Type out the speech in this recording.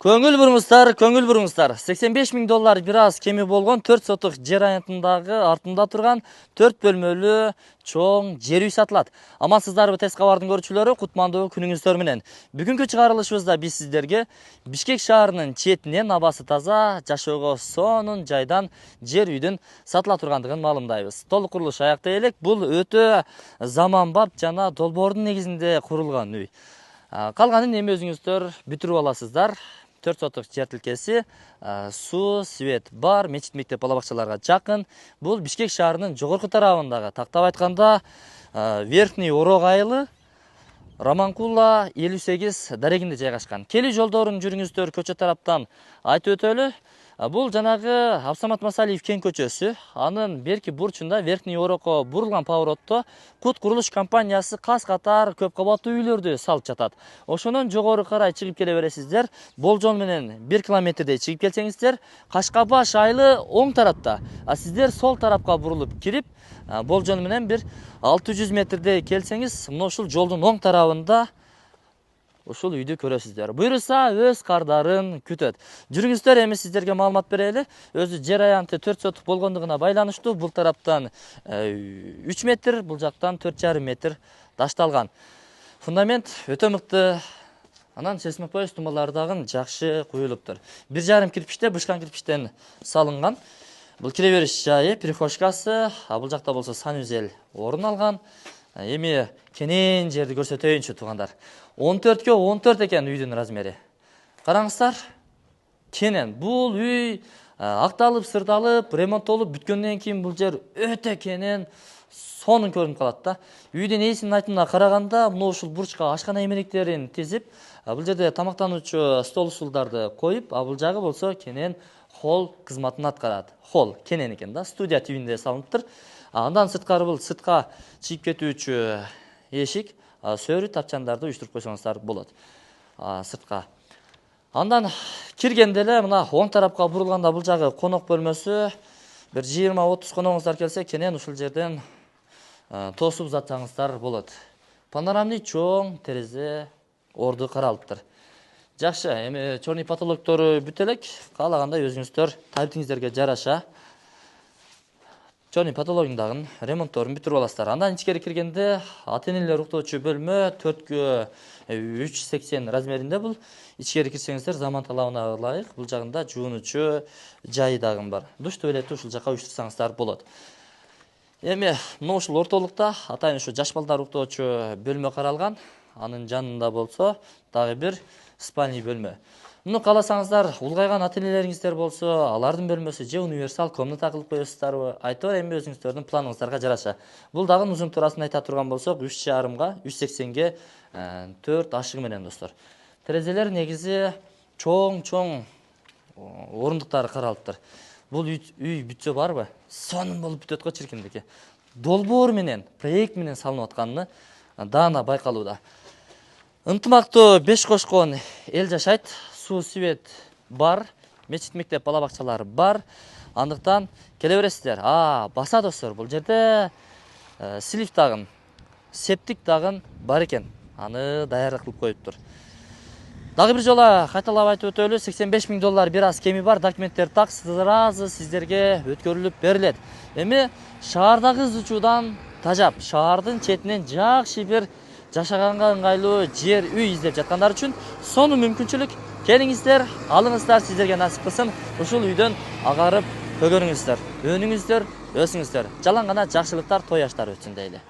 Көңүл буруңуздар. 85 миң доллар бир аз кеми болгон 4 сотук жер аянтындагы артында турган 4 бөлмөлүү чоң жер үй сатылат. Амансыздарбы тез кабардын көрүүчүлөрү, кутмандуу күнүңүздөр менен. Бүгүнкү чыгарылышыбызда биз сиздерге Бишкек шаарынын четинен абасы таза, жашоого сонун жайдан жер үйдүн сатыла тургандыгын маалымдайбыз. Толук курулуш аяктай элек. Бул өтө заманбап жана долбоордун негизинде курулган үй. Калганын эми өзүңүздөр бүтүрүп аласыздар. 4 сотук жер тилкеси, суу, свет бар, мечит, мектеп, бала бакчаларга жакын. Бул Бишкек шаарынын жогорку тарабындагы, тактап айтканда, Верхний Орог айылы, Романкула 58 дарегинде жайгашкан. Келүү жолдорун жүрүңүздөр көчө тараптан айтып өтөлү. Бул жанагы Абсамат Масалиев кен көчөсү. Анын берки бурчунда Верхний Орогко бурулган поворотто Кут курулуш компаниясы кас катар көп кабаттуу үйлөрдү салып жатат. Ошонун жогору карай чыгып келе бересиздер. Болжол менен 1 километрдей чыгып келсеңиздер, Кашкабаш айылы оң тарапта. Сиздер сол тарапка бурулуп кирип, болжол менен бир 600 метрдей келсеңиз, мына ушул жолдун оң тарабында ушул үйдү көрөсүздөр. Буюрса өз кардарын күтөт. Жүрүңүздөр, эми сиздерге маалымат берели. Өзү жер аянты 4 сотук болгондугуна байланыштуу. Бул тараптан 3 метр, бул жактан 4,5 метр ташталган. Фундамент өтө мыкты. Анан сейсмопояс тумалары дагы жакшы куюлуптур. 1,5 кирпичте, бышкан кирпичтен салынган. Бул кире бериш жайы, перехожкасы, бул жакта болсо санузел орун алган. Эми кенен жерди көрсөтөйүнчү туугандар. 14-кө 14 экен үйдүн размери. Караңыздар, кенен. Бул үй акталып, сырдалып, ремонттолуп бүткөндөн кийин бул жер өтө кенен сонун көрүнүп калат да. Үйдүн ээсинин айтымына караганда, мына ушул бурчка ашкана эмеректерин тизип, бул жерде тамактануучу стол устулдарды коюп, бул жагы болсо кенен холл кызматын аткарат. Холл кенен экен да, студия тибинде салыныптыр. Андан сырткары бул сыртка чыгып кетүүчү эшик, сөрү тапчандарды уюштуруп койсоңуздар болот. Сыртка. Андан киргенде эле мына оң тарапка бурулганда бул жагы конок бөлмөсү. Бир 20-30 коногуңуздар келсе, кенен ушул жерден тосуп жатсаңыздар болот. Панорамный чоң терезе орду каралыптыр. Жакшы, эми чорный потолоктору бүт элек. Каалагандай өзүңүздөр табитиңиздерге жараша чорный потологундагы ремонтторун бүтүрүп аласыздар. Андан ичкери киргенде ата-энелер уктоочу бөлмө 4-кө 3,80 размеринде бул. Ичкери кирсеңиздер заман талабына ылайык. Бул жагында жуунучу жайы дагы бар. Душ туалетти ушул жака уюштурсаңыздар болот. Эми мына ушул ортолукта атайын ушу жаш балдар уктоочу бөлмө каралган. Анын жанында болсо дагы бир спальный бөлмө. Муну кааласаңыздар, улгайган ата-энелериңиздер болсо, алардын бөлмөсү же универсал комната кылып коесуздарбы? Айтор эми өзүңүздөрдүн планыңыздарга жараша. Бул дагы узун турасын айта турган болсок, 3,5-га 3,80ге 4 ашыгы менен достор. Терезелер негизи чоң орундуктары каралыптыр. Бул үй бүтсө барбы? Сонун болуп бүтөт го чиркиндики. Долбоор менен, проект менен салынып атканын даана байкалууда. Ынтымактуу 5 кошкон эл жашайт. Суу, свет бар, мечит, мектеп, бала бакчалары бар. Андыктан келе бересиздер. Баса достор, бул жерде слив дагы, септик дагы бар экен. Аны даярдык кылып коюптур. Дагы бир жолу кайталап айтып өтөлү, 85 миң доллар бир аз кеми бар, документтер так сразу сиздерге өткөрүлүп берилет. Эми шаардагы ызычуудан тажап, шаардын четинен жакшы бир жашаганга ыңгайлуу жер үй издеп жаткандар үчүн сонун мүмкүнчүлүк. Келиңиздер, алыңыздар, сиздерге насип кылсын. Ушул үйдөн агарып көгөрүңүздөр, өнүңүздөр, өсүңүздөр. Жалаң гана жакшылыктар, той аштар өтсүн дейли.